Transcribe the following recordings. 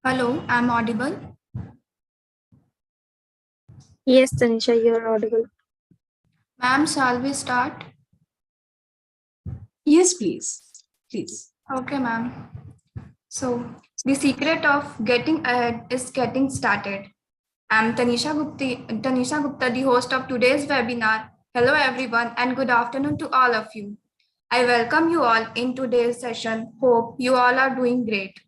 Hello, I'm audible. Yes, Tanisha, you're audible. Ma'am, shall we start? Yes, please. Please. Okay, ma'am. So, the secret of getting ahead is getting started. I'm Tanisha Gupta, the host of today's webinar. Hello, everyone, and good afternoon to all of you. I welcome you all in today's session. Hope you all are doing great.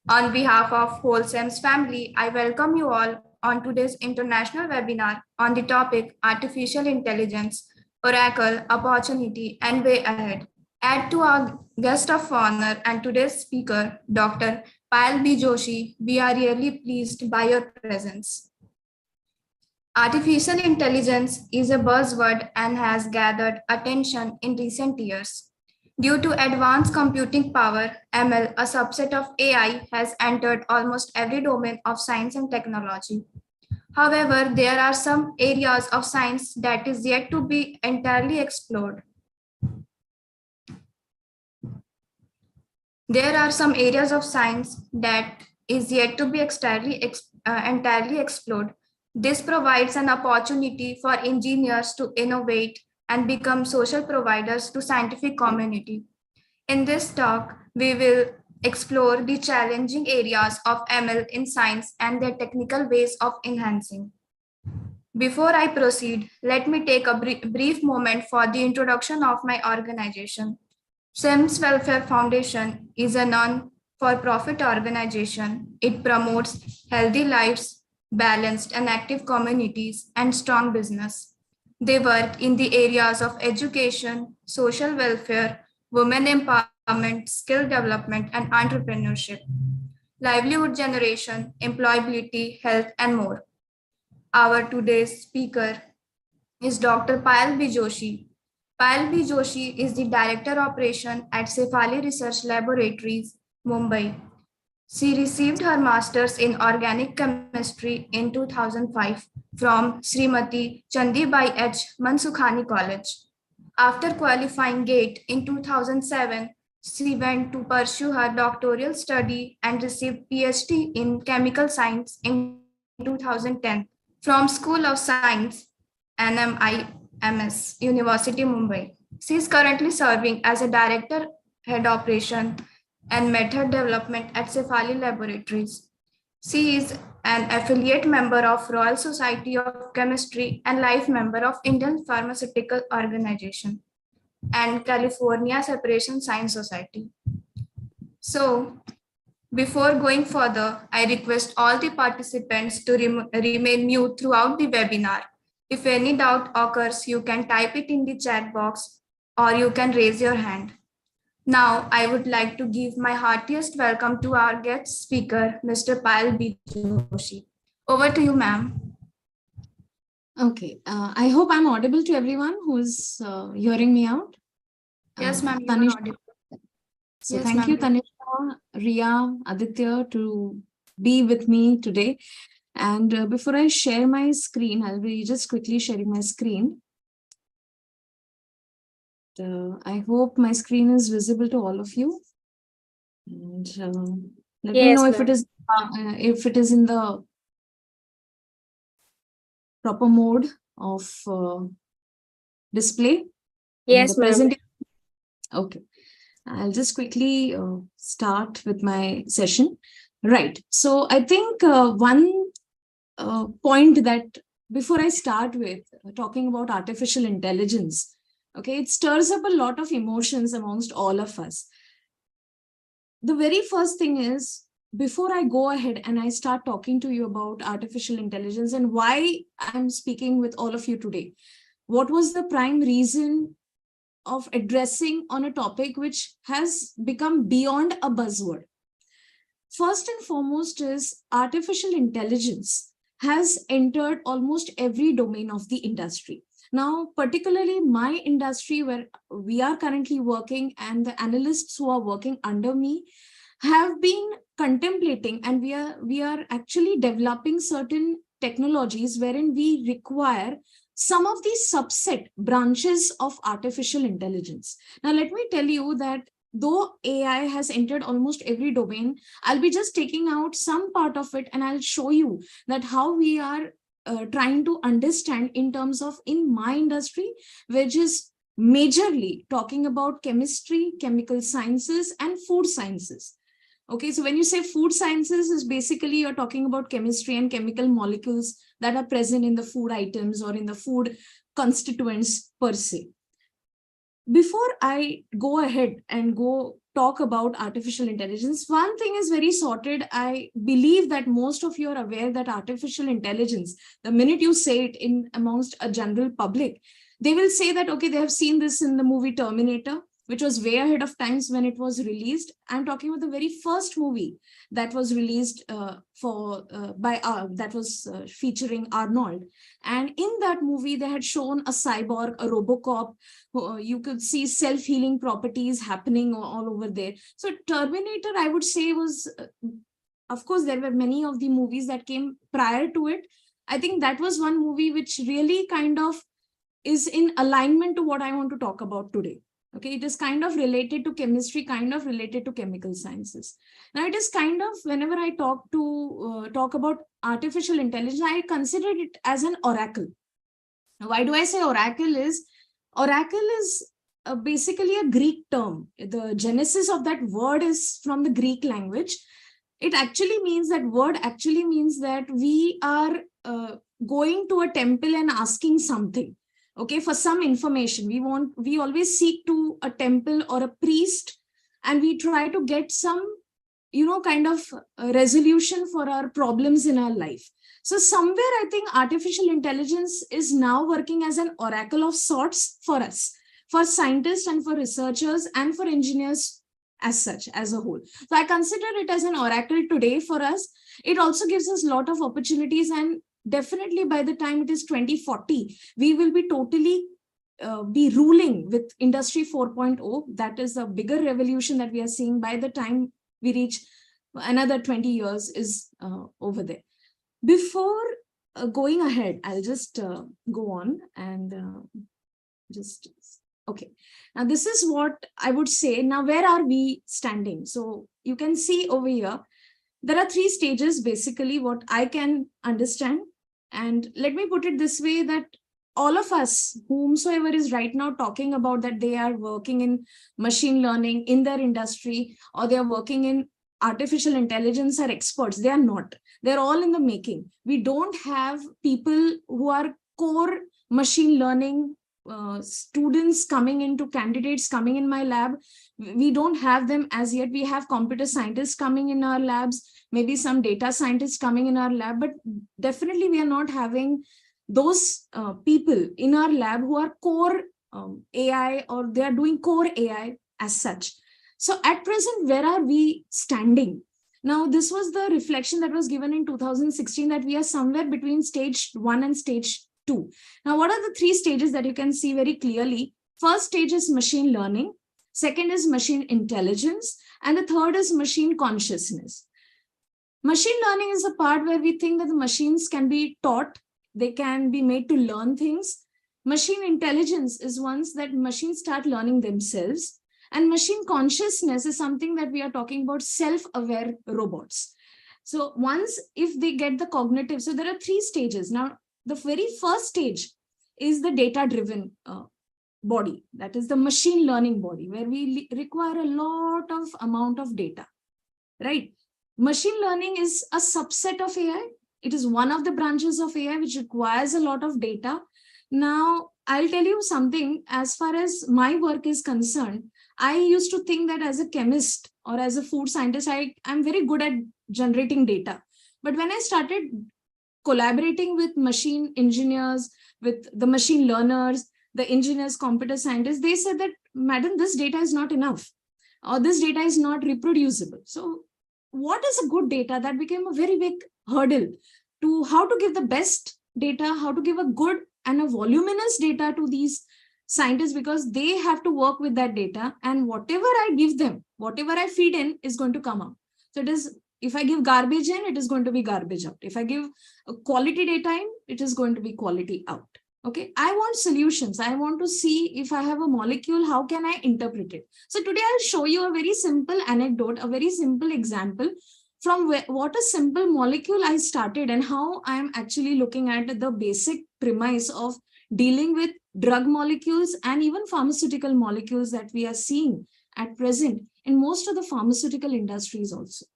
On behalf of Wholesame's family, I welcome you all on today's international webinar on the topic Artificial Intelligence, Oracle, Opportunity, and Way Ahead. Add to our guest of honor and today's speaker, Dr. Payal B. Joshi, we are really pleased by your presence. Artificial intelligence is a buzzword and has gathered attention in recent years. Due to advanced computing power, ML, a subset of AI, has entered almost every domain of science and technology. However, there are some areas of science that is yet to be entirely explored. There are some areas of science that is yet to be entirely explored. This provides an opportunity for engineers to innovate and become social providers to scientific community. In this talk, we will explore the challenging areas of ML in science and their technical ways of enhancing. Before I proceed, let me take a brief moment for the introduction of my organization. SIMS Welfare Foundation is a non-for-profit organization. It promotes healthy lives, balanced and active communities, and strong business. They work in the areas of education, social welfare, women empowerment, skill development, and entrepreneurship, livelihood generation, employability, health, and more. Our today's speaker is Dr. Payal B. Joshi. Payal B. Joshi is the Director Operation at Cephalli Research Laboratories, Mumbai. She received her master's in organic chemistry in 2005 from Srimati Chandibai H. Mansukhani College. After qualifying GATE in 2007, she went to pursue her doctoral study and received PhD in chemical science in 2010 from School of Science, NMIMS, University Mumbai. She is currently serving as a Director, Head Operation and Method Development at Cephalli Laboratories. She is an affiliate member of Royal Society of Chemistry and life member of Indian Pharmaceutical Organization and California Separation Science Society. So, before going further, I request all the participants to remain mute throughout the webinar. If any doubt occurs, you can type it in the chat box or you can raise your hand. Now, I would like to give my heartiest welcome to our guest speaker, Mr. Payal B. Joshi. Over to you, ma'am. Okay. I hope I'm audible to everyone who is hearing me out. Yes, ma'am, you are Tanisha. audible. So Yes, thank you, ma'am. Tanisha, Ria, Aditya, to be with me today. And before I share my screen, I'll be just quickly sharing my screen. I hope my screen is visible to all of you. And let me know if it is in the proper mode of display. Yes, ma'am. Okay. I'll just quickly start with my session. Right. So I think one point that before I start with talking about artificial intelligence, okay, it stirs up a lot of emotions amongst all of us. The very first thing is, before I go ahead and I start talking to you about artificial intelligence and why I'm speaking with all of you today, what was the prime reason of addressing on a topic which has become beyond a buzzword? First and foremost is artificial intelligence has entered almost every domain of the industry. Now, particularly my industry where we are currently working and the analysts who are working under me have been contemplating, and we are actually developing certain technologies wherein we require some of these subset branches of artificial intelligence. Now, let me tell you that though AI has entered almost every domain, I'll be just taking out some part of it and I'll show you that how we are trying to understand in terms of in my industry, which is majorly talking about chemistry, chemical sciences, and food sciences. Okay, so when you say food sciences, is basically you're talking about chemistry and chemical molecules that are present in the food items or in the food constituents per se. Before I go ahead and go talk about artificial intelligence, one thing is very sorted. I believe that most of you are aware that artificial intelligence, the minute you say it in amongst a general public, they will say that, okay, they have seen this in the movie Terminator, which was way ahead of times when it was released. I'm talking about the very first movie that was released that was featuring Arnold. And in that movie, they had shown a cyborg, a Robocop. You could see self-healing properties happening all over there. So Terminator, I would say, was, of course, there were many of the movies that came prior to it. I think that was one movie which really kind of is in alignment to what I want to talk about today. Okay, it is kind of related to chemistry, kind of related to chemical sciences. Now, it is kind of, whenever I talk about artificial intelligence, I consider it as an oracle. Why do I say oracle is basically a Greek term. The genesis of that word is from the Greek language. It actually means, that word actually means that we are going to a temple and asking something. Okay, for some information, we always seek to a temple or a priest, and we try to get some, kind of resolution for our problems in our life. So somewhere I think artificial intelligence is now working as an oracle of sorts for us, for scientists and for researchers and for engineers as such, as a whole. So I consider it as an oracle today for us. It also gives us a lot of opportunities, and definitely by the time it is 2040, we will be totally be ruling with Industry 4.0. That is a bigger revolution that we are seeing. By the time we reach another 20 years is over there. Before going ahead, I'll just go on and okay. Now, this is what I would say. Now, where are we standing? So you can see over here, there are 3 stages, basically, what I can understand. And let me put it this way, that all of us, whomsoever is right now talking about that they are working in machine learning in their industry, or they are working in artificial intelligence, are experts. They are not. They're all in the making. We don't have people who are core machine learning students coming into, candidates coming in my lab. We don't have them as yet. We have computer scientists coming in our labs, maybe some data scientists coming in our lab, but definitely we are not having those people in our lab who are core AI, or they are doing core AI as such. So at present, where are we standing? Now, this was the reflection that was given in 2016, that we are somewhere between stage 1 and stage 2. Now, what are the 3 stages that you can see very clearly? First stage is machine learning. Second is machine intelligence. And the third is machine consciousness. Machine learning is the part where we think that the machines can be taught. They can be made to learn things. Machine intelligence is once that machines start learning themselves. And machine consciousness is something that we are talking about, self-aware robots. So once, if they get the cognitive, so there are 3 stages. Now, the very first stage is the data-driven body. That is the machine learning body, where we require a lot of amount of data, right? Machine learning is a subset of AI. It is one of the branches of AI which requires a lot of data. Now, I'll tell you something, as far as my work is concerned, I used to think that as a chemist or as a food scientist, I'm very good at generating data. But when I started collaborating with machine engineers, with the machine learners, the engineers, computer scientists, they said that, madam, this data is not enough, or this data is not reproducible. So what is a good data? That became a very big hurdle to how to give the best data, how to give a good and a voluminous data to these scientists, because they have to work with that data, and whatever I give them, whatever I feed in is going to come out. So it is, if I give garbage in, it is going to be garbage out. If I give a quality data in, it is going to be quality out. Okay, I want solutions. I want to see if I have a molecule, how can I interpret it? So today I'll show you a very simple anecdote, a very simple example from what a simple molecule I started and how I'm actually looking at the basic premise of dealing with drug molecules and even pharmaceutical molecules that we are seeing at present in most of the pharmaceutical industries also.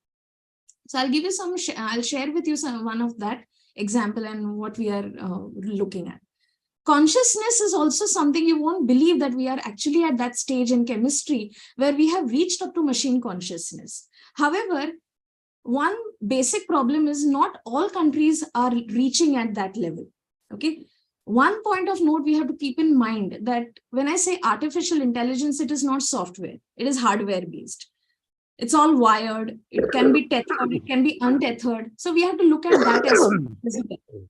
So I'll give you some, I'll share with you one of that example and what we are looking at. Consciousness is also something you won't believe that we are actually at that stage in chemistry where we have reached up to machine consciousness. However, one basic problem is not all countries are reaching at that level. Okay. One point of note we have to keep in mind that when I say artificial intelligence, it is not software, it is hardware based. It's all wired, it can be tethered, it can be untethered. So we have to look at that as well.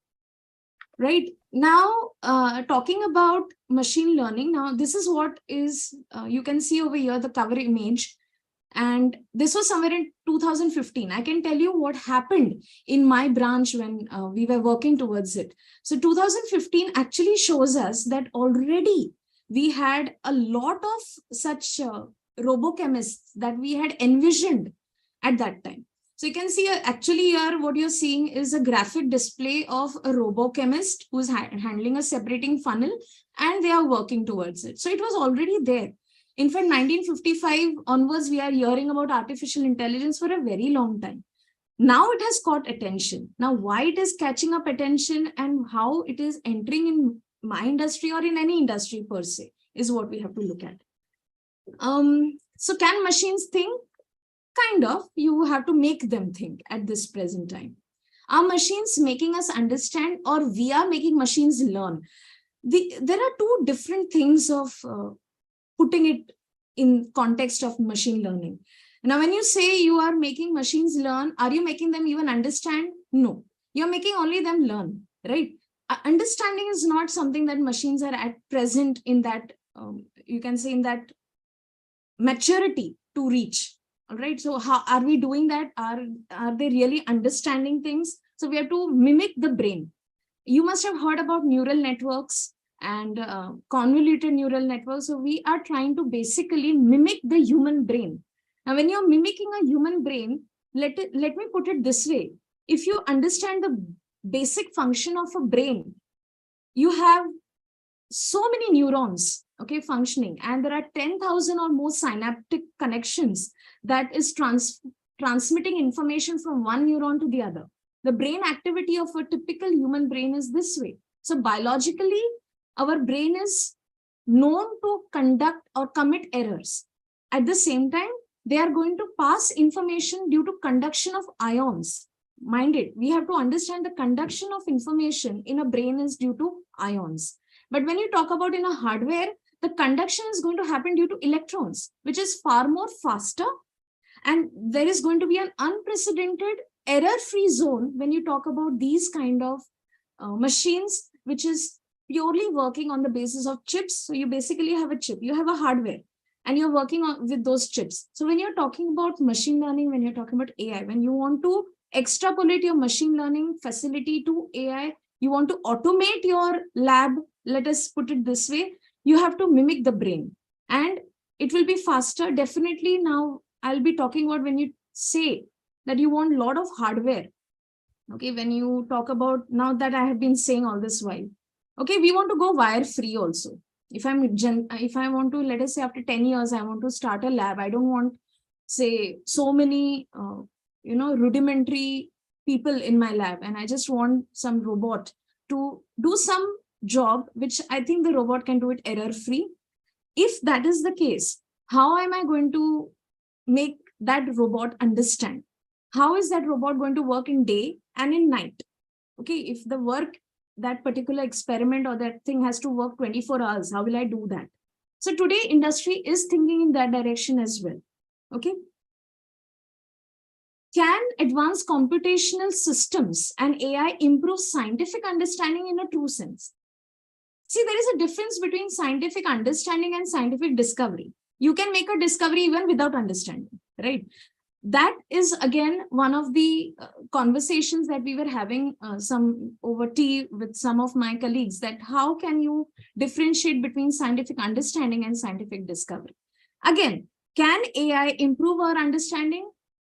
Right now, talking about machine learning. Now, this is what is, you can see over here, the cover image. And this was somewhere in 2015. I can tell you what happened in my branch when we were working towards it. So 2015 actually shows us that already we had a lot of such robochemists that we had envisioned at that time. So you can see actually here what you're seeing is a graphic display of a robochemist who's handling a separating funnel and they are working towards it. So it was already there. In fact, 1955 onwards, we are hearing about artificial intelligence for a very long time. Now it has caught attention. Now, why it is catching up attention and how it is entering in my industry or in any industry per se is what we have to look at. So can machines think? Kind of. You have to make them think at this present time. Are machines making us understand, or we are making machines learn? There are two different things of putting it in context of machine learning. Now, when you say you are making machines learn, are you making them even understand? No, you're making only them learn, right? Understanding is not something that machines are at present in that, you can say in that maturity to reach. All right. So how are we doing that? Are they really understanding things? So we have to mimic the brain. You must have heard about neural networks and convoluted neural networks. So we are trying to basically mimic the human brain. Now, when you're mimicking a human brain, let me put it this way. If you understand the basic function of a brain, you have so many neurons, okay, functioning, and there are 10,000 or more synaptic connections that is transmitting information from one neuron to the other. The brain activity of a typical human brain is this way. So biologically, our brain is known to conduct or commit errors. At the same time, they are going to pass information due to conduction of ions. Mind it, we have to understand the conduction of information in a brain is due to ions. But when you talk about in a hardware, the conduction is going to happen due to electrons, which is far more faster. And there is going to be an unprecedented error-free zone when you talk about these kind of machines, which is purely working on the basis of chips. So you basically have a chip, you have a hardware, and you're working with those chips. So when you're talking about machine learning, when you're talking about AI, when you want to extrapolate your machine learning facility to AI, you want to automate your lab, let us put it this way, you have to mimic the brain and it will be faster. Definitely. Now I'll be talking about when you say that you want a lot of hardware. Okay, when you talk about, now that I have been saying all this while, okay, we want to go wire free also. If I want to, let us say after 10 years, I want to start a lab. I don't want, say, so many, rudimentary people in my lab. And I just want some robot to do some job, which I think the robot can do it error free. If that is the case, how am I going to make that robot understand? How is that robot going to work in day and in night? Okay, if the work, that particular experiment or that thing has to work 24 hours, how will I do that? So today industry is thinking in that direction as well. Okay. Can advanced computational systems and AI improve scientific understanding in a true sense? See, there is a difference between scientific understanding and scientific discovery. You can make a discovery even without understanding, right? that is again one of the conversations that we were having some over tea with some of my colleagues, that how can you differentiate between scientific understanding and scientific discovery. Again, can AI improve our understanding?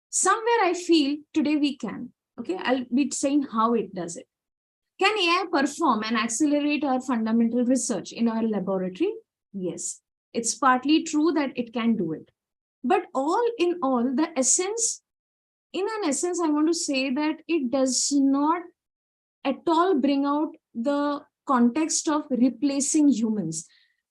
Somewhere I feel today we can. Okay, I'll be saying how it does it. Can AI perform and accelerate our fundamental research in our laboratory? Yes, it's partly true that it can do it. But all in all, in an essence, I want to say that it does not at all bring out the context of replacing humans.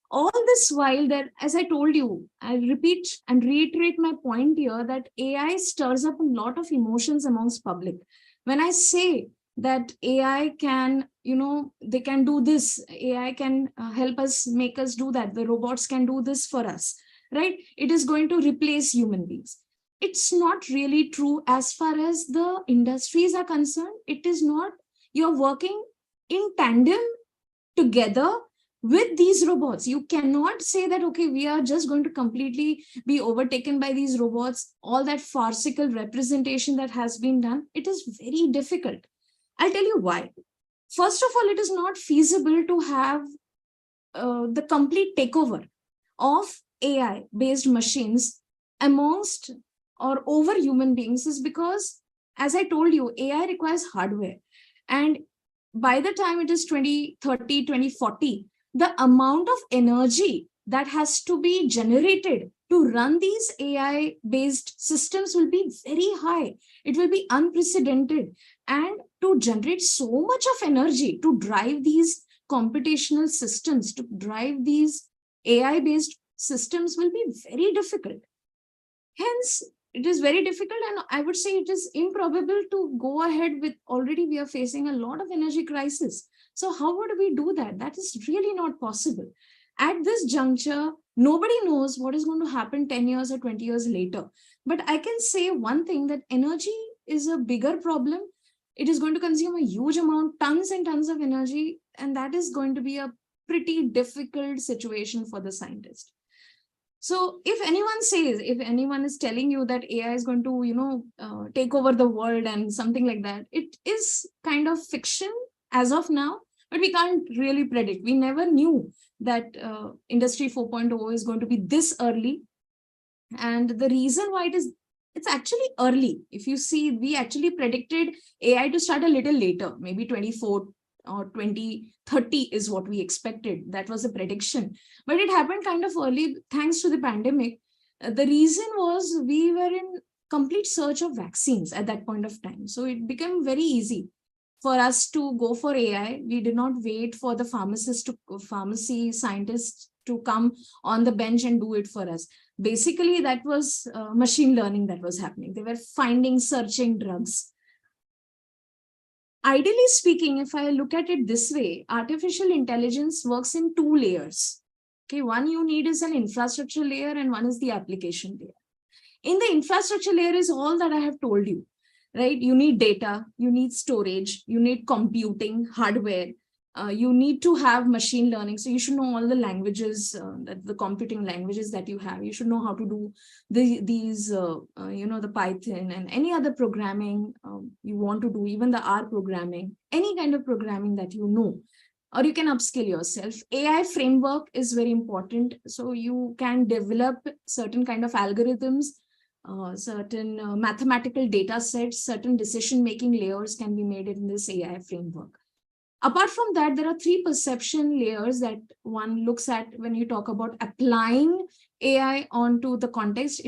All this while that, as I told you, I repeat and reiterate my point here that AI stirs up a lot of emotions amongst public. When I say that AI can, they can do this, AI can help us, make us do that, the robots can do this for us, right? It is going to replace human beings. It's not really true as far as the industries are concerned. It is not. You're working in tandem together with these robots. You cannot say that, okay, we are just going to completely be overtaken by these robots. All that farcical representation that has been done, it is very difficult. I'll tell you why. First of all, it is not feasible to have the complete takeover of AI-based machines amongst or over human beings, is because, as I told you, AI requires hardware. And by the time it is 2030, 2040, the amount of energy that has to be generated to run these AI-based systems will be very high. It will be unprecedented. And to generate so much of energy to drive these computational systems, to drive these AI-based systems will be very difficult. Hence, it is very difficult, and I would say it is improbable to go ahead with, already we are facing a lot of energy crisis. So how would we do that? That is really not possible. At this juncture, nobody knows what is going to happen 10 years or 20 years later. But I can say one thing, that energy is a bigger problem. It is going to consume a huge amount, tons and tons of energy, and that is going to be a pretty difficult situation for the scientist. So if anyone is telling you that AI is going to, take over the world and something like that, it is kind of fiction as of now, but we can't really predict. We never knew that Industry 4.0 is going to be this early. And the reason why it's actually early. If you see, we actually predicted AI to start a little later, maybe 24 or 2030 is what we expected. That was a prediction, but it happened kind of early thanks to the pandemic. The reason was we were in complete search of vaccines at that point of time. So it became very easy for us to go for AI. We did not wait for the pharmacy scientists to come on the bench and do it for us. Basically, that was machine learning that was happening. They were searching drugs. Ideally speaking, if I look at it this way, artificial intelligence works in two layers. Okay, one you need is an infrastructure layer and one is the application layer. In the infrastructure layer is all that I have told you, right? You need data, you need storage, you need computing, hardware, you need to have machine learning. So you should know all the languages, the computing languages that you have. You should know how to do the Python and any other programming you want to do, even the R programming, any kind of programming that you know, or you can upskill yourself. AI framework is very important. So you can develop certain kind of algorithms, certain mathematical data sets, certain decision-making layers can be made in this AI framework. Apart from that, there are three perception layers that one looks at when you talk about applying AI onto the context.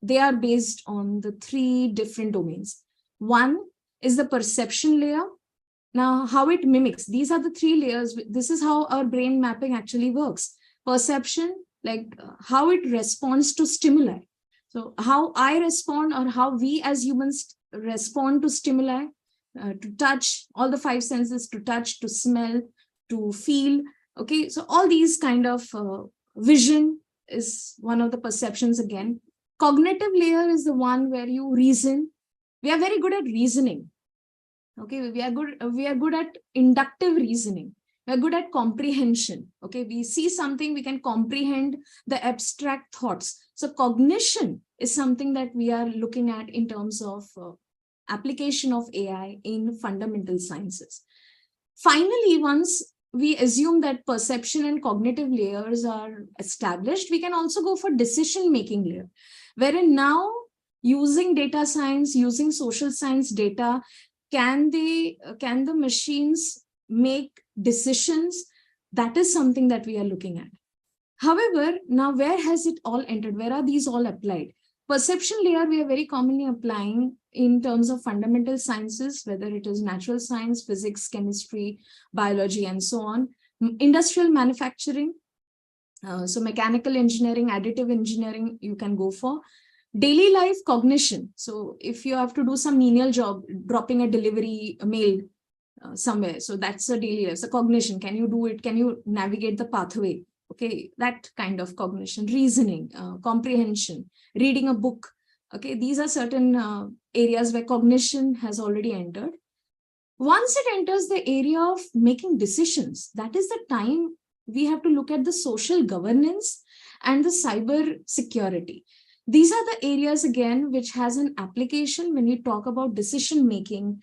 They are based on the three different domains. One is the perception layer. Now, how it mimics, these are the three layers. This is how our brain mapping actually works. Perception, like how it responds to stimuli. So how I respond, or how we as humans respond to stimuli, to touch, all the five senses, to touch, to smell, to feel. Okay, so all these kind of vision is one of the perceptions again. Cognitive layer is the one where you reason. We are very good at reasoning. Okay, we are good at inductive reasoning. We are good at comprehension. Okay, we see something, we can comprehend the abstract thoughts. So cognition is something that we are looking at in terms of application of AI in fundamental sciences. Finally, once we assume that perception and cognitive layers are established, we can also go for decision-making layer, wherein now using data science, using social science data, can the machines make decisions? That is something that we are looking at. However, now where has it all entered? Where are these all applied? Perception layer we are very commonly applying in terms of fundamental sciences, whether it is natural science, physics, chemistry, biology, and so on. Industrial manufacturing, so mechanical engineering, additive engineering, you can go for. Daily life cognition. So if you have to do some menial job, dropping a delivery a mail somewhere, so that's a daily life. So cognition, can you do it? Can you navigate the pathway? Okay, that kind of cognition. Reasoning, comprehension, reading a book. Okay, these are certain areas where cognition has already entered. Once it enters the area of making decisions, that is the time we have to look at the social governance and the cyber security. These are the areas, again, which has an application when we talk about decision making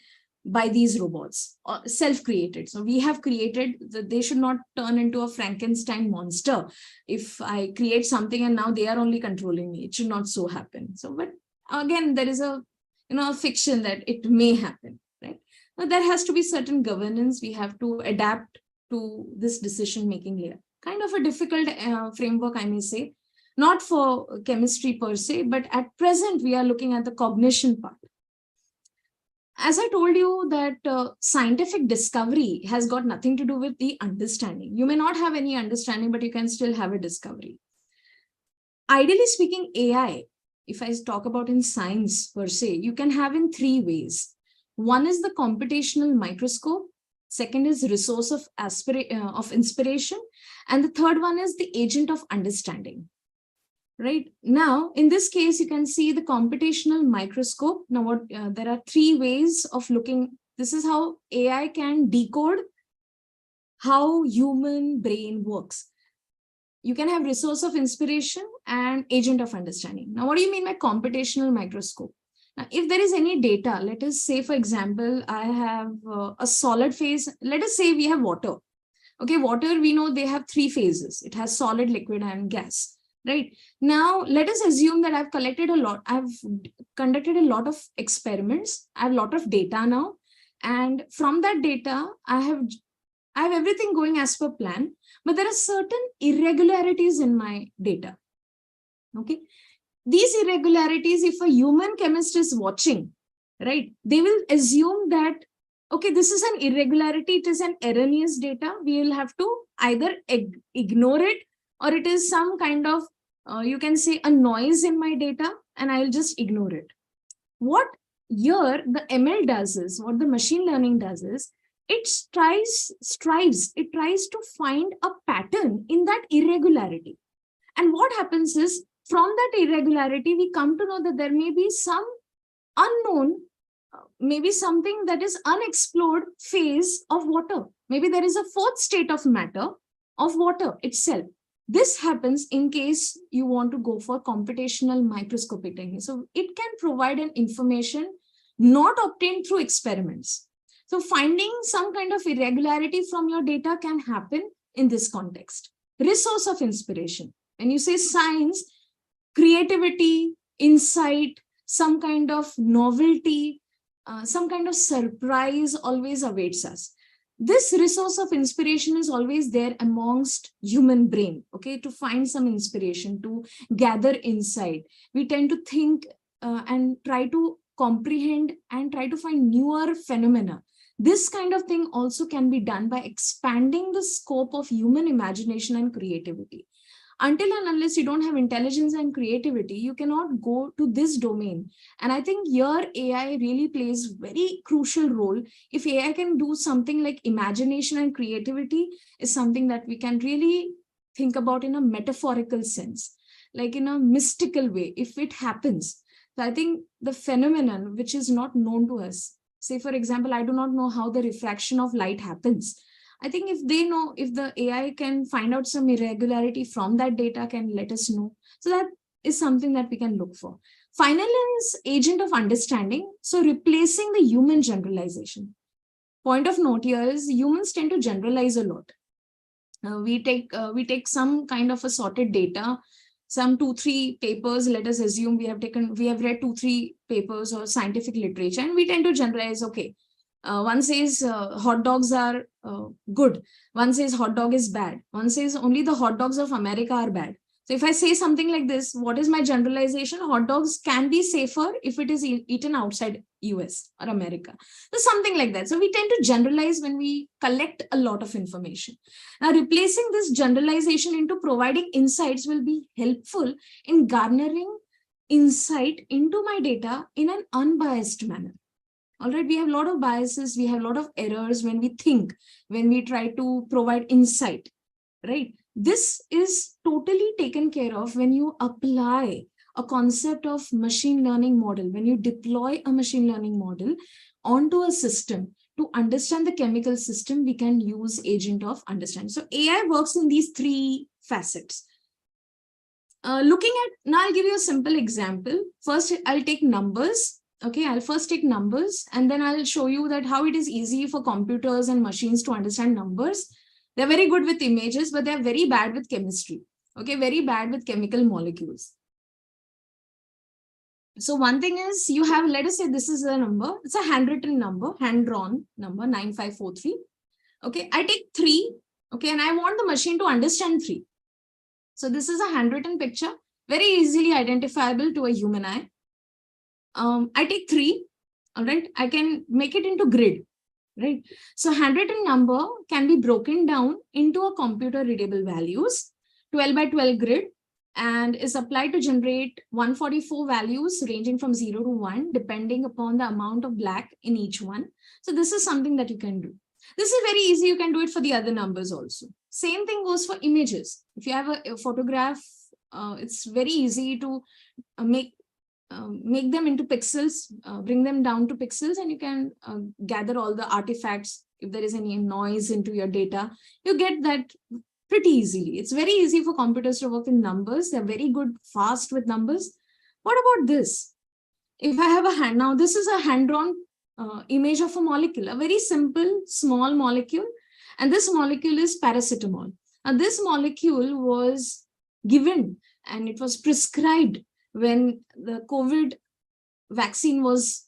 by these robots, self-created. So we have created, they should not turn into a Frankenstein monster. If I create something and now they are only controlling me, it should not so happen. So, but again, there is a fiction that it may happen, right? But there has to be certain governance. We have to adapt to this decision-making layer. Kind of a difficult framework, I may say, not for chemistry per se, but at present we are looking at the cognition part. As I told you that scientific discovery has got nothing to do with the understanding. You may not have any understanding, but you can still have a discovery. Ideally speaking, AI, if I talk about in science per se, you can have in three ways. One is the computational microscope. Second is resource of inspiration. And the third one is the agent of understanding. Right now, in this case, you can see the computational microscope. Now, there are three ways of looking. This is how AI can decode how human brain works. You can have resource of inspiration and agent of understanding. Now, what do you mean by computational microscope? Now, if there is any data, let us say, for example, I have a solid phase. Let us say we have water. Okay, water, we know they have three phases. It has solid, liquid, and gas. Right now, let us assume that I've conducted a lot of experiments. I have a lot of data now. And from that data, I have everything going as per plan, but there are certain irregularities in my data. Okay. These irregularities, if a human chemist is watching, right, they will assume that, okay, this is an irregularity. It is an erroneous data. We will have to either ignore it, or it is some kind of, you can say, a noise in my data, and I'll just ignore it. What here the ML does is, what the machine learning does is, it tries to find a pattern in that irregularity. And what happens is, from that irregularity, we come to know that there may be some unknown, maybe something that is unexplored phase of water. Maybe there is a fourth state of matter of water itself. This happens in case you want to go for computational microscopic technique. So it can provide an information not obtained through experiments. So finding some kind of irregularity from your data can happen in this context. Resource of inspiration. When you say science, creativity, insight, some kind of novelty, some kind of surprise always awaits us. This resource of inspiration is always there amongst human brain, okay, to find some inspiration, to gather insight. We tend to think and try to comprehend and try to find newer phenomena. This kind of thing also can be done by expanding the scope of human imagination and creativity. Until and unless you don't have intelligence and creativity, you cannot go to this domain. And I think here AI really plays very crucial role. If AI can do something like imagination and creativity, is something that we can really think about in a metaphorical sense, like in a mystical way, if it happens. So I think the phenomenon which is not known to us, say for example, I do not know how the refraction of light happens. I think if they know, if the AI can find out some irregularity from that data, can let us know. So that is something that we can look for. Final is agent of understanding. So replacing the human generalization. Point of note here is humans tend to generalize a lot. We take some kind of a sorted data, some 2-3 papers. Let us assume we have read 2-3 papers or scientific literature, and we tend to generalize. Okay, one says hot dogs are good. One says hot dog is bad. One says only the hot dogs of America are bad. So if I say something like this, what is my generalization? Hot dogs can be safer if it is eaten outside US or America. So something like that. So we tend to generalize when we collect a lot of information. Now, replacing this generalization into providing insights will be helpful in garnering insight into my data in an unbiased manner. All right, we have a lot of biases, we have a lot of errors when we think, when we try to provide insight, right? This is totally taken care of when you apply a concept of machine learning model, when you deploy a machine learning model onto a system to understand the chemical system. We can use agent of understanding. So AI works in these 3 facets. Looking at, now I'll give you a simple example. First, I'll take numbers. Okay, I'll first take numbers, and then I'll show you that how it is easy for computers and machines to understand numbers. They're very good with images, but they're very bad with chemistry. Okay, very bad with chemical molecules. So one thing is, you have, let us say this is a number. It's a handwritten number, hand-drawn number, 9543. Okay, I take 3. Okay, and I want the machine to understand 3. So this is a handwritten picture, very easily identifiable to a human eye. I take 3. All right, I can make it into grid. Right. So handwritten number can be broken down into a computer readable values, 12 by 12 grid, and is applied to generate 144 values ranging from 0 to 1, depending upon the amount of black in each one. So this is something that you can do. This is very easy. You can do it for the other numbers also. Same thing goes for images. If you have a photograph, it's very easy to make them into pixels, bring them down to pixels, and you can gather all the artifacts. If there is any noise into your data, you get that pretty easily. It's very easy for computers to work in numbers. They're very good, fast with numbers. What about this? If I have a hand, now this is a hand-drawn image of a molecule, a very simple, small molecule. And this molecule is paracetamol. Now this molecule was given and it was prescribed when the COVID vaccine was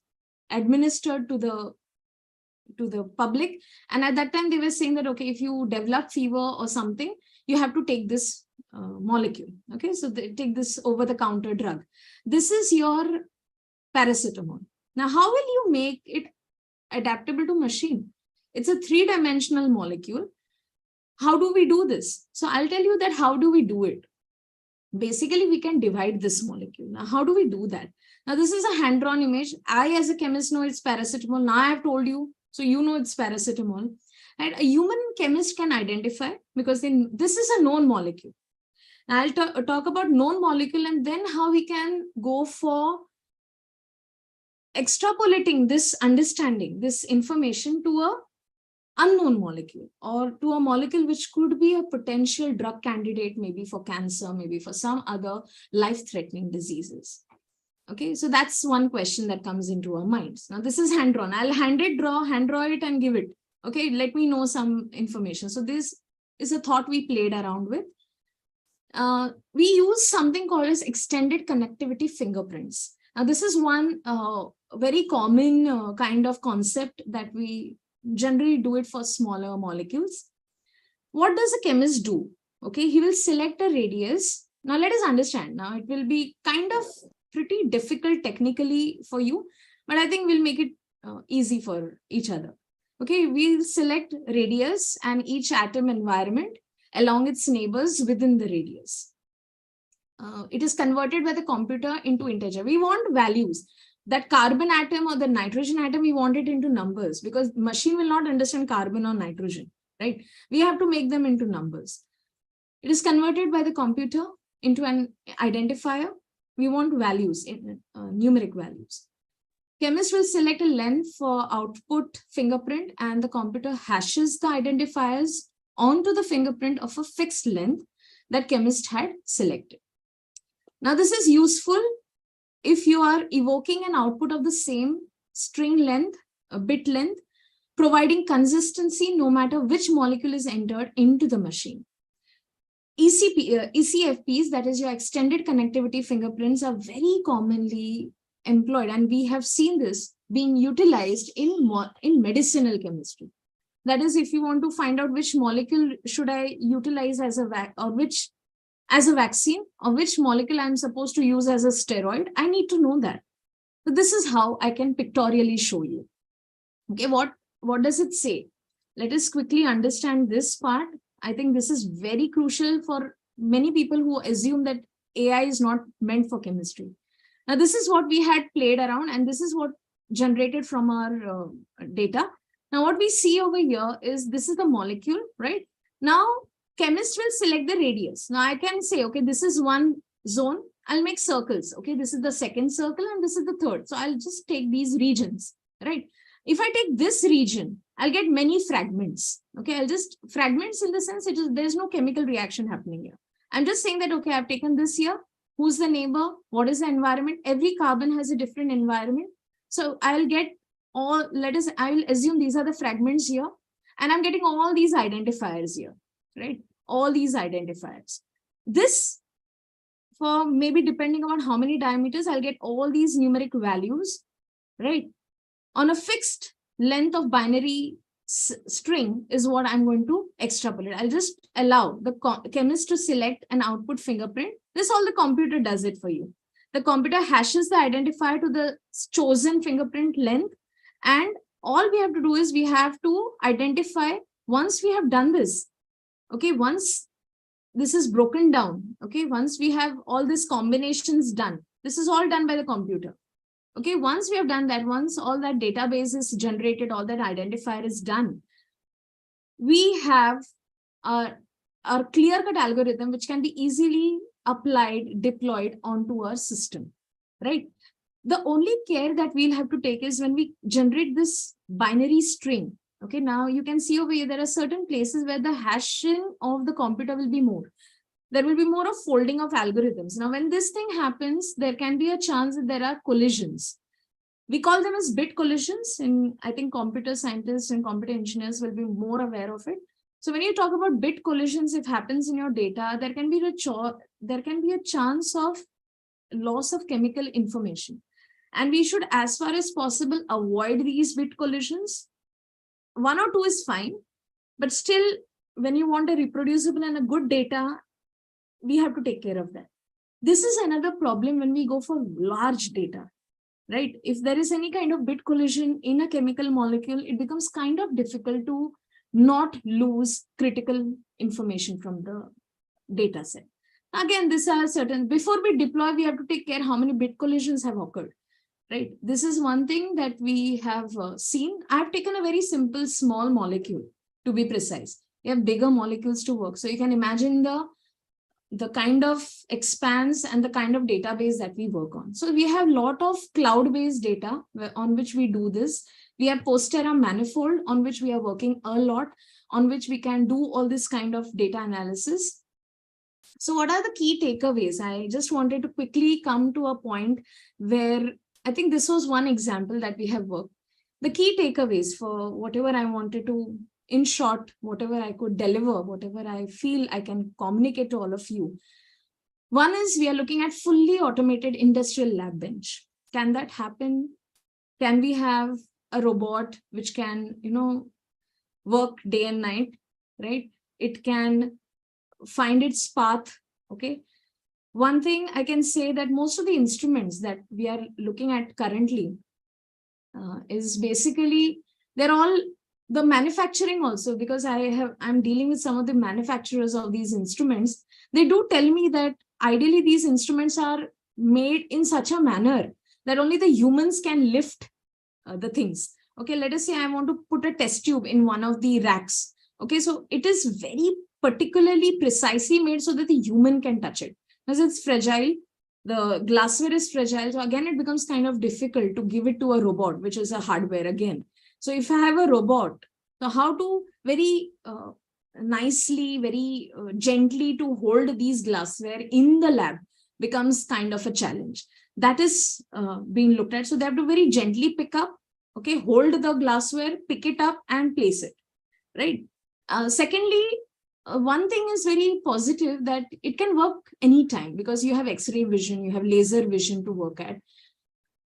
administered to the public. And at that time, they were saying that, okay, if you develop fever or something, you have to take this molecule. Okay, so they take this over-the-counter drug. This is your paracetamol. Now, how will you make it adaptable to machine? It's a 3-dimensional molecule. How do we do this? So I'll tell you that how do we do it? Basically, we can divide this molecule. Now, how do we do that? Now, this is a hand-drawn image. I, as a chemist, know it's paracetamol. Now, I have told you, so you know it's paracetamol. And a human chemist can identify because this is a known molecule. Now, I'll talk about known molecule and then how we can go for extrapolating this understanding, this information to a unknown molecule or to a molecule which could be a potential drug candidate, maybe for cancer, maybe for some other life-threatening diseases. Okay, so that's one question that comes into our minds. Now, this is hand-drawn. I'll hand draw it and give it. Okay, let me know some information. So this is a thought we played around with. We use something called as extended connectivity fingerprints. Now, this is one very common kind of concept that we generally do it for smaller molecules. What does a chemist do? Okay, he will select a radius. Now, let us understand. Now, it will be kind of pretty difficult technically for you, but I think we'll make it easy for each other. Okay, we'll select radius and each atom environment along its neighbors within the radius. It is converted by the computer into integer. We want values. That carbon atom or the nitrogen atom, we want it into numbers because machine will not understand carbon or nitrogen, right? We have to make them into numbers. It is converted by the computer into an identifier. We want values, numeric values. Chemist will select a length for output fingerprint and the computer hashes the identifiers onto the fingerprint of a fixed length that chemist had selected. Now, this is useful if you are evoking an output of the same string length, bit length, providing consistency no matter which molecule is entered into the machine. ECFPs, that is your extended connectivity fingerprints, are very commonly employed, and we have seen this being utilized in medicinal chemistry. That is, if you want to find out which molecule should I utilize as a vaccine, or which molecule I'm supposed to use as a steroid, I need to know that. So this is how I can pictorially show you. Okay, what does it say? Let us quickly understand this part. I think this is very crucial for many people who assume that AI is not meant for chemistry. Now, this is what we had played around, and this is what generated from our data. Now, what we see over here is this is the molecule, right? Now, chemist will select the radius. Now, I can say, okay, this is one zone. I'll make circles. Okay, this is the second circle, and this is the third. So I'll just take these regions, right? If I take this region, I'll get many fragments. Okay, I'll just fragments in the sense there's no chemical reaction happening here. I'm just saying that, okay, I've taken this here. Who's the neighbor? What is the environment? Every carbon has a different environment. So I'll get all, I will assume these are the fragments here. And I'm getting all these identifiers here, right? All these identifiers. This, for maybe depending on how many diameters, I'll get all these numeric values, right? On a fixed length of binary string is what I'm going to extrapolate. I'll just allow the chemist to select an output fingerprint. This all the computer does it for you. The computer hashes the identifier to the chosen fingerprint length. And all we have to do is we have to identify, once we have done this, okay, once this is broken down, okay, once we have all these combinations done, this is all done by the computer. Okay, once we have done that, once all that database is generated, all that identifier is done, we have a clear-cut algorithm which can be easily applied, deployed onto our system, right? The only care that we'll have to take is when we generate this binary string. Okay, now you can see over here, there are certain places where the hashing of the computer will be more. There will be more of folding of algorithms. Now, when this thing happens, there can be a chance that there are collisions. We call them as bit collisions, and I think computer scientists and computer engineers will be more aware of it. So when you talk about bit collisions, if happens in your data, there can be a chance of loss of chemical information. And we should, as far as possible, avoid these bit collisions. 1 or 2 is fine, but still, when you want a reproducible and a good data, we have to take care of that. This is another problem when we go for large data, right? If there is any kind of bit collision in a chemical molecule, it becomes kind of difficult to not lose critical information from the data set. Again, these are certain, before we deploy, we have to take care how many bit collisions have occurred, right? This is one thing that we have seen. I've taken a very simple small molecule, to be precise. We have bigger molecules to work. So you can imagine the kind of expanse and the kind of database that we work on. So we have a lot of cloud-based data on which we do this. We have Postera Manifold on which we are working a lot, on which we can do all this kind of data analysis. So what are the key takeaways? I just wanted to quickly come to a point where I think this was one example that we have worked. The key takeaways for whatever I wanted to, in short, whatever I could deliver, whatever I feel I can communicate to all of you. One is we are looking at fully automated industrial lab bench. Can that happen? Can we have a robot which can, work day and night, right? It can find its path, okay? One thing I can say that most of the instruments that we are looking at currently is basically, they're all the manufacturing also, because I'm dealing with some of the manufacturers of these instruments. They do tell me that ideally these instruments are made in such a manner that only the humans can lift the things. Okay, let us say I want to put a test tube in one of the racks. Okay, so it is very particularly precisely made so that the human can touch it. Because it's fragile, the glassware is fragile. So again, it becomes kind of difficult to give it to a robot, which is a hardware again. So if I have a robot, so how to very nicely, very gently to hold these glassware in the lab becomes kind of a challenge. That is being looked at. So they have to very gently pick up, okay, hold the glassware, pick it up and place it, right? Secondly, one thing is very positive, that it can work anytime because you have X-ray vision, you have laser vision to work at.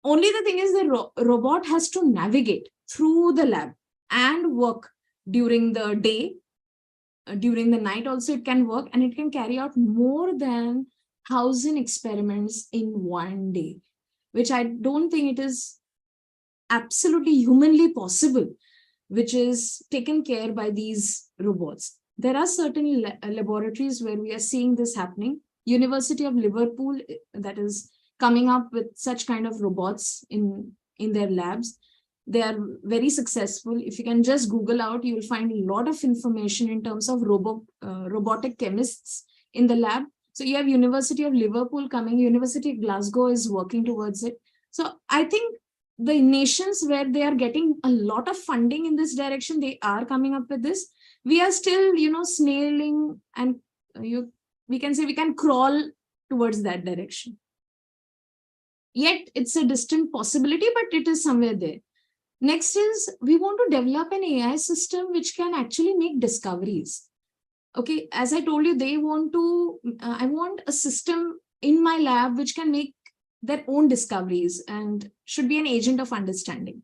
Only the thing is the robot has to navigate through the lab and work during the day, during the night also it can work, and it can carry out more than 1,000 experiments in one day, which I don't think it is absolutely humanly possible, which is taken care by these robots. There are certain laboratories where we are seeing this happening. University of Liverpool, that is coming up with such kind of robots in their labs. They are very successful. If you can just Google out, you will find a lot of information in terms of robotic chemists in the lab. So you have University of Liverpool coming, University of Glasgow is working towards it. So I think the nations where they are getting a lot of funding in this direction, they are coming up with this. We are still, snailing, and we can say we can crawl towards that direction. Yet it's a distant possibility, but it is somewhere there. Next is, we want to develop an AI system which can actually make discoveries. Okay, as I told you, I want a system in my lab which can make their own discoveries and should be an agent of understanding,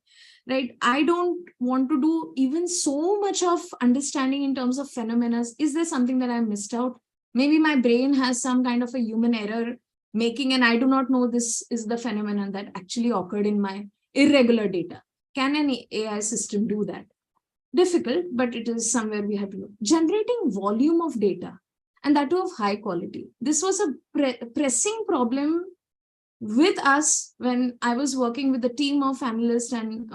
right? I don't want to do even so much of understanding in terms of phenomena. Is there something that I missed out? Maybe my brain has some kind of a human error making, and I do not know this is the phenomenon that actually occurred in my irregular data. Can an AI system do that? Difficult, but it is somewhere we have to look. Generating volume of data, and that too of high quality. This was a pressing problem with us when I was working with the team of analysts and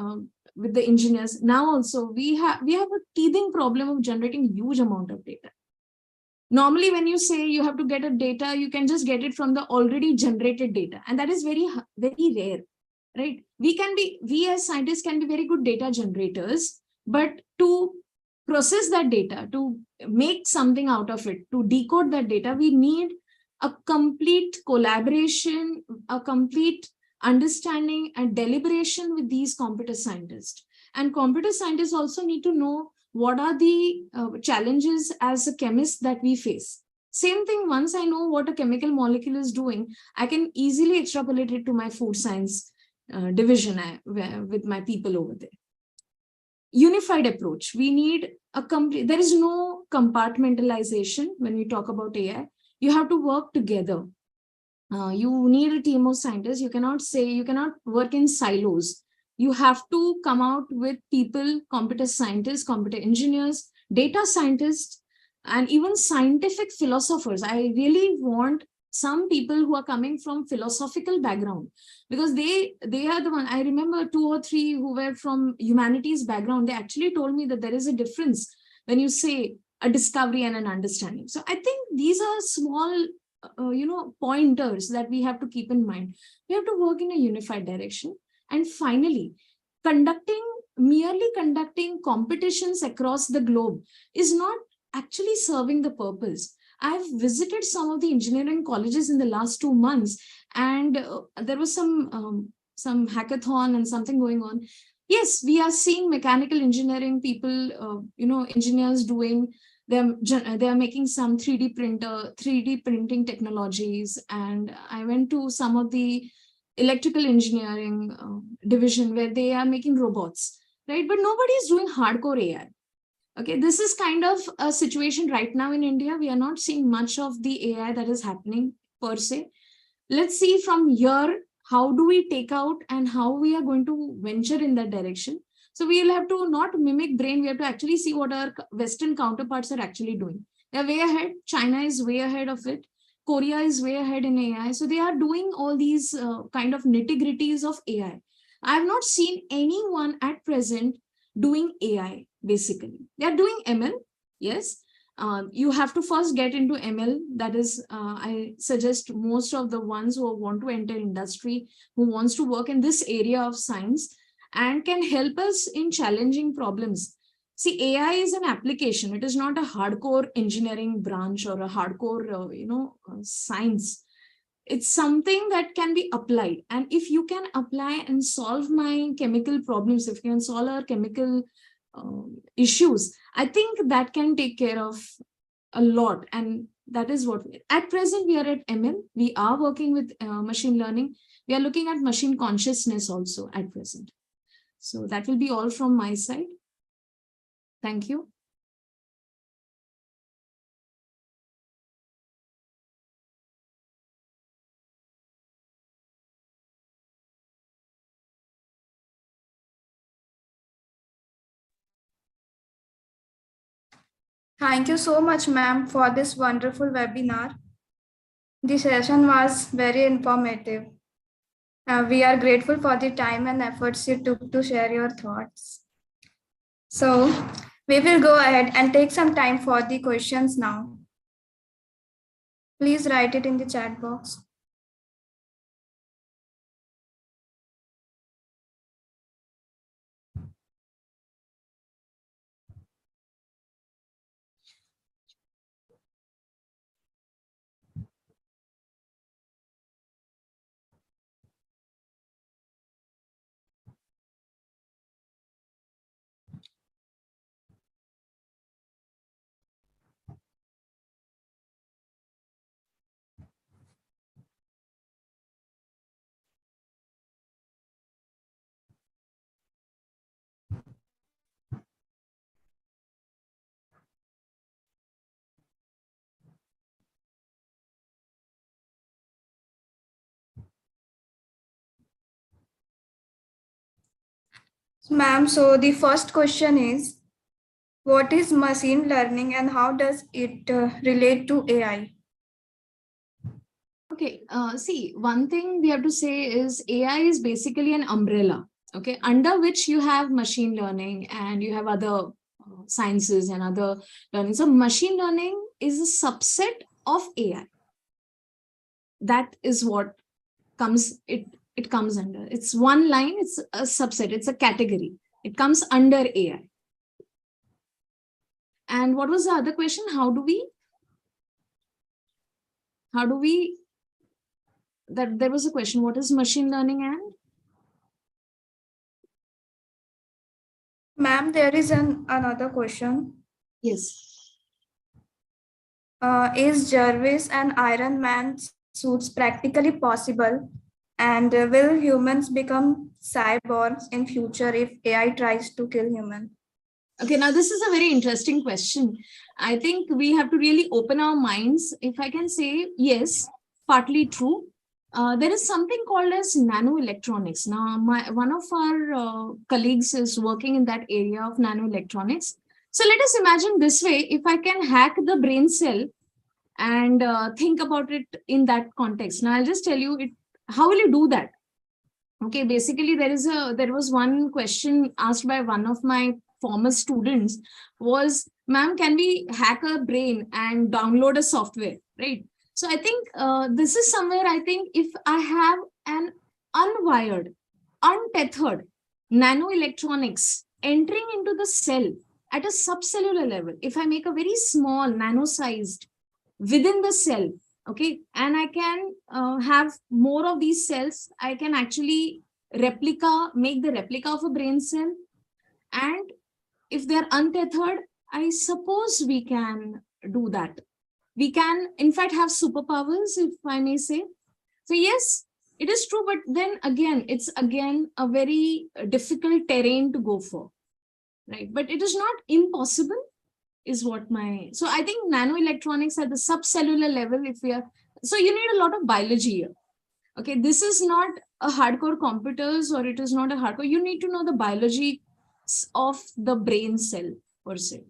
with the engineers. Now also we have a teething problem of generating huge amount of data. Normally, when you say you have to get a data, you can just get it from the already generated data, and that is very, very rare, right? We as scientists can be very good data generators, but to process that data, to make something out of it, to decode that data, we need a complete collaboration, a complete understanding and deliberation with these computer scientists. And computer scientists also need to know what are the challenges as a chemist that we face. Same thing, once I know what a chemical molecule is doing, I can easily extrapolate it to my food science division with my people over there. Unified approach. We need a complete, there is no compartmentalization when we talk about AI. You have to work together. You need a team of scientists. You cannot work in silos. You have to come out with people, computer scientists, computer engineers, data scientists, and even scientific philosophers. I really want some people who are coming from philosophical background, because they are the one. I remember 2 or 3 who were from humanities background. They actually told me that there is a difference when you say a discovery and an understanding. So I think these are small, pointers that we have to keep in mind. We have to work in a unified direction. And finally, merely conducting competitions across the globe is not actually serving the purpose. I've visited some of the engineering colleges in the last 2 months, and there was some hackathon and something going on. Yes, we are seeing mechanical engineering people, engineers doing, they are making some 3D printing technologies. And I went to some of the electrical engineering division where they are making robots, right? But nobody is doing hardcore AI. Okay, this is kind of a situation right now in India. We are not seeing much of the AI that is happening per se. Let's see from here, how do we take out and how we are going to venture in that direction. So we will have to not mimic brain. We have to actually see what our Western counterparts are actually doing. They're way ahead. China is way ahead of it. Korea is way ahead in AI. So they are doing all these kind of nitty-gritties of AI. I have not seen anyone at present doing AI, basically. They are doing ML, yes. You have to first get into ML. That is, I suggest most of the ones who want to enter industry, who wants to work in this area of science and can help us in challenging problems. See, AI is an application. It is not a hardcore engineering branch or a hardcore, science. It's something that can be applied. And if you can apply and solve my chemical problems, if you can solve our chemical issues, I think that can take care of a lot. And that is what, at present, we are at ML. We are working with machine learning. We are looking at machine consciousness also at present. So that will be all from my side. Thank you. Thank you so much, ma'am, for this wonderful webinar. The session was very informative. We are grateful for the time and efforts you took to share your thoughts. So we will go ahead and take some time for the questions now. Please write it in the chat box. Ma'am, so the first question is, what is machine learning and how does it relate to AI? Okay, see, one thing we have to say is AI is basically an umbrella, okay, under which you have machine learning and you have other sciences and other learning. So machine learning is a subset of AI. That is what it comes under. It's one line, it's a subset, it's a category. It comes under AI. And what was the other question? How do we, that there was a question, what is machine learning and? Ma'am, there is another question. Yes. Is Jarvis and Iron Man suits practically possible? And will humans become cyborgs in future if AI tries to kill humans? Okay, now this is a very interesting question. I think we have to really open our minds. If I can say, yes, partly true. There is something called as nanoelectronics. Now, one of our colleagues is working in that area of nanoelectronics. So let us imagine this way, if I can hack the brain cell and think about it in that context. Now, I'll just tell you, how will you do that? Okay, basically there was one question asked by one of my former students was, ma'am, can we hack a brain and download a software, right? So I think this is somewhere, I think if I have an unwired, untethered nanoelectronics entering into the cell at a subcellular level, if I make a very small nano-sized within the cell, okay, and I can have more of these cells, I can actually make the replica of a brain cell. And if they're untethered, I suppose we can do that. We can, in fact, have superpowers, if I may say. So yes, it is true, but then again, it's again a very difficult terrain to go for, right? But it is not impossible, is what so I think nanoelectronics at the subcellular level, if we are, so you need a lot of biology here. Okay, this is not a hardcore computers, or it is not a hardcore, you need to know the biology of the brain cell per se.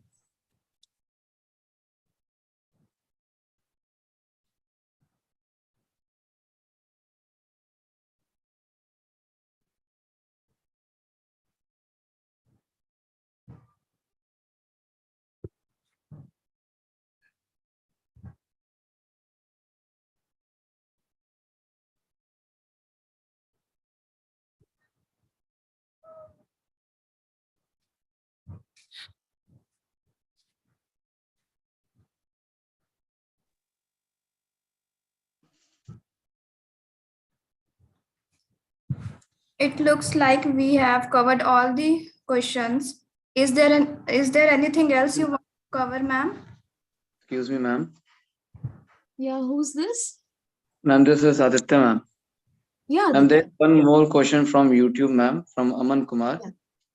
It looks like we have covered all the questions. Is there anything else you want to cover, ma'am? Excuse me, ma'am. Yeah, who's this? Ma'am, this is Aditya, ma'am. Yeah, Ma'am, there's Aditya. one more question from YouTube, ma'am, from Aman Kumar. Yeah.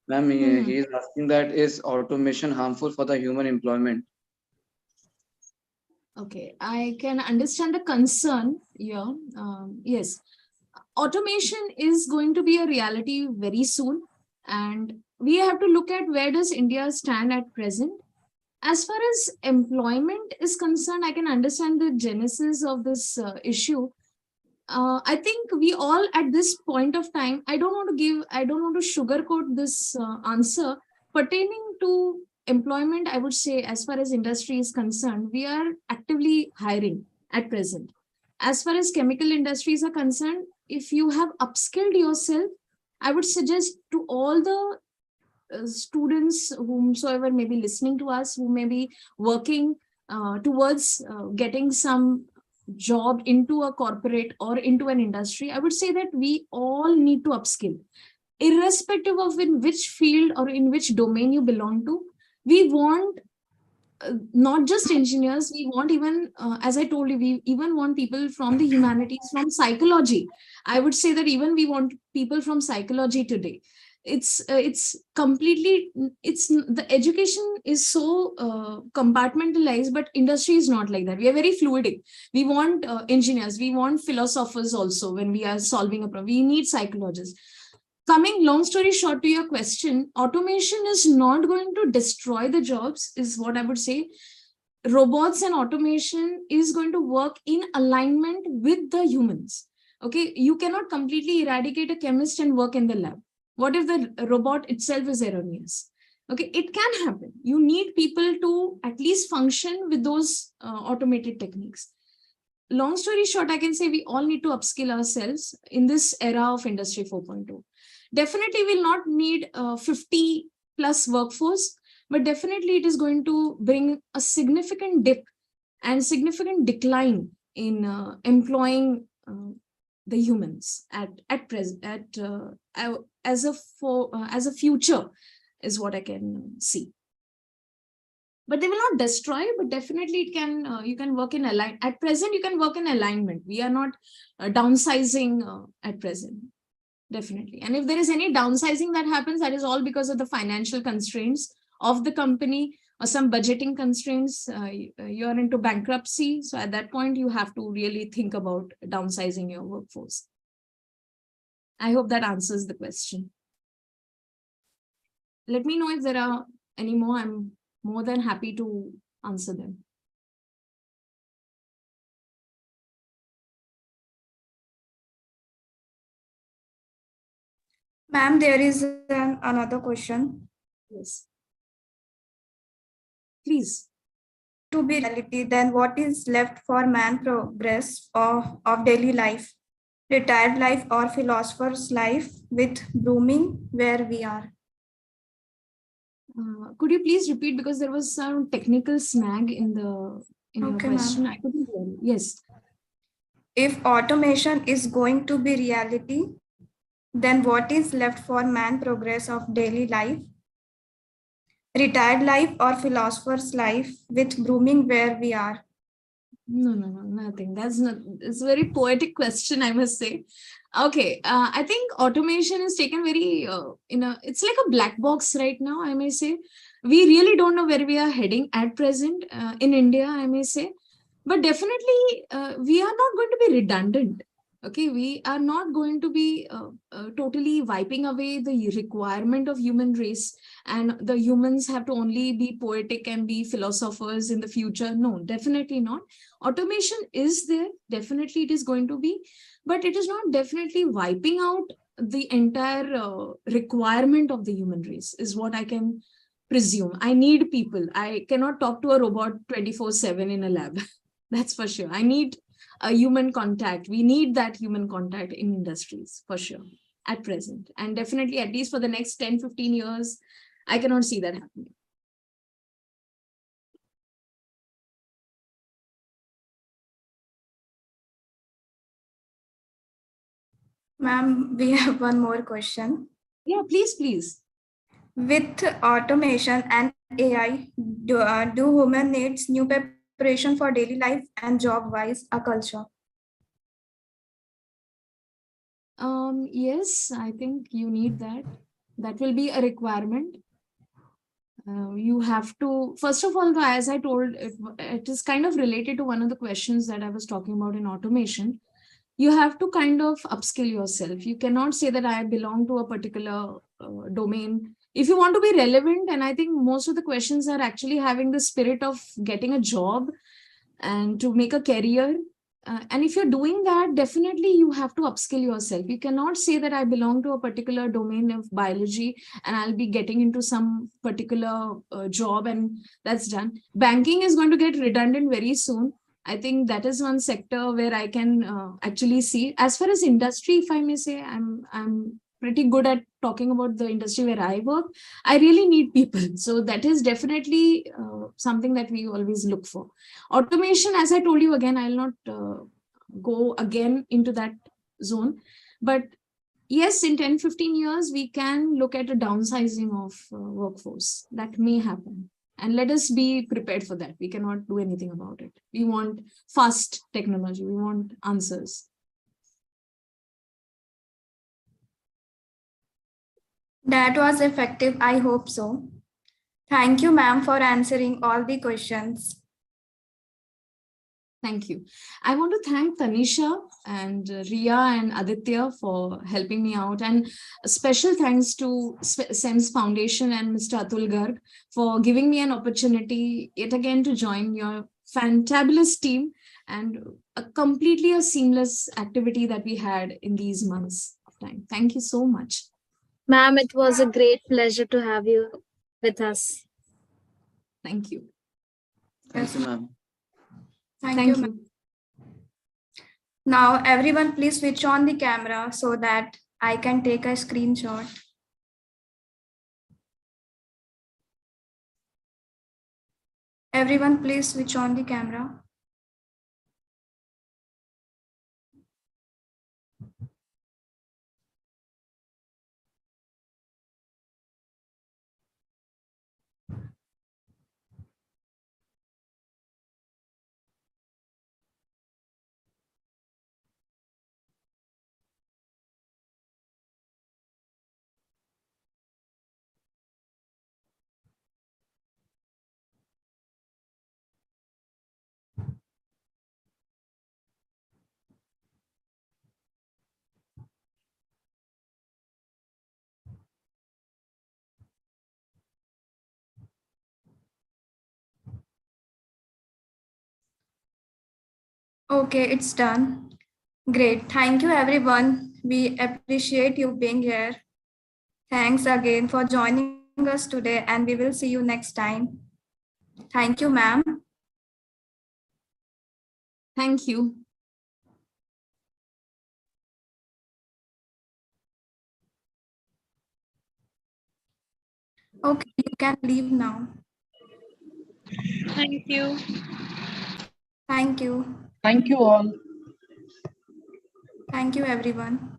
Ma'am, he is asking that is automation harmful for the human employment? Okay, I can understand the concern here. Yes, automation is going to be a reality very soon, and we have to look at where does India stand at present. As far as employment is concerned, I can understand the genesis of this issue. I think we all at this point of time, I don't want to sugarcoat this answer pertaining to employment. I would say, as far as industry is concerned, we are actively hiring at present. As far as chemical industries are concerned, if you have upskilled yourself, I would suggest to all the students whomsoever may be listening to us, who may be working towards getting some job into a corporate or into an industry, I would say that we all need to upskill, irrespective of in which field or in which domain you belong to. We want not just engineers, we want even, as I told you, we even want people from the humanities, from psychology. I would say that even we want people from psychology today. It's completely, it's the education is so compartmentalized, but industry is not like that. We are very fluidic. We want engineers, we want philosophers also. When we are solving a problem, we need psychologists. Coming long story short to your question, automation is not going to destroy the jobs, is what I would say. Robots and automation is going to work in alignment with the humans. Okay, you cannot completely eradicate a chemist and work in the lab. What if the robot itself is erroneous? Okay, it can happen. You need people to at least function with those automated techniques. Long story short, I can say we all need to upskill ourselves in this era of Industry 4.0. Definitely will not need 50 plus workforce, but definitely it is going to bring a significant dip and significant decline in employing the humans at present, as a future, is what I can see. But they will not destroy, but definitely it can, you can work in align. At present, you can work in alignment. We are not downsizing at present, definitely. And if there is any downsizing that happens, that is all because of the financial constraints of the company or some budgeting constraints. You are into bankruptcy. So at that point, you have to really think about downsizing your workforce. I hope that answers the question. Let me know if there are any more. I'm more than happy to answer them. Ma'am, there is another question. Yes. Please. To be reality, then what is left for man progress of daily life, retired life or philosopher's life with blooming where we are? Could you please repeat, because there was some technical snag in your question. I couldn't hear you. Yes. If automation is going to be reality, then what is left for man progress of daily life, retired life or philosopher's life with blooming where we are? No, nothing. That's not, it's a very poetic question, I must say. Okay, I think automation is taken very, it's like a black box right now, I may say. We really don't know where we are heading at present in India, I may say. But definitely, we are not going to be redundant. Okay, we are not going to be totally wiping away the requirement of human race, and the humans have to only be poetic and be philosophers in the future. No, definitely not. Automation is there, definitely it is going to be, but it is not definitely wiping out the entire requirement of the human race, is what I can presume. I need people. I cannot talk to a robot 24/7 in a lab. That's for sure. I need a human contact. We need that human contact in industries for sure at present. And definitely, at least for the next 10, 15 years, I cannot see that happening. Ma'am, we have one more question. Yeah, please. With automation and AI, do human needs new preparation for daily life and job-wise a culture? Yes, I think you need that. That will be a requirement. You have to, first of all, as I told, it is kind of related to one of the questions that I was talking about in automation. You have to kind of upskill yourself. You cannot say that I belong to a particular domain. If you want to be relevant, and I think most of the questions are actually having the spirit of getting a job and to make a career. And if you're doing that, definitely you have to upskill yourself. You cannot say that I belong to a particular domain of biology and I'll be getting into some particular job and that's done. Banking is going to get redundant very soon. I think that is one sector where I can actually see. As far as industry, if I may say, I'm pretty good at talking about the industry where I work. I really need people. So that is definitely something that we always look for. Automation, as I told you again, I'll not go again into that zone. But yes, in 10-15 years, we can look at a downsizing of workforce. That may happen. And let us be prepared for that. We cannot do anything about it. We want fast technology. We want answers. That was effective. I hope so. Thank you, ma'am, for answering all the questions. Thank you. I want to thank Tanisha and Ria and Aditya for helping me out. And a special thanks to SEMS Foundation and Mr. Atul Garg for giving me an opportunity yet again to join your fantabulous team and completely a seamless activity that we had in these months of time. Thank you so much. Ma'am, it was a great pleasure to have you with us. Thank you. Thank you, ma'am. Thank you. Now, everyone, please switch on the camera so that I can take a screenshot. Everyone, please switch on the camera. Okay, it's done. Great. Thank you, everyone. We appreciate you being here. Thanks again for joining us today, and we will see you next time. Thank you, ma'am. Thank you. Okay, you can leave now. Thank you. Thank you. Thank you all. Thank you, everyone.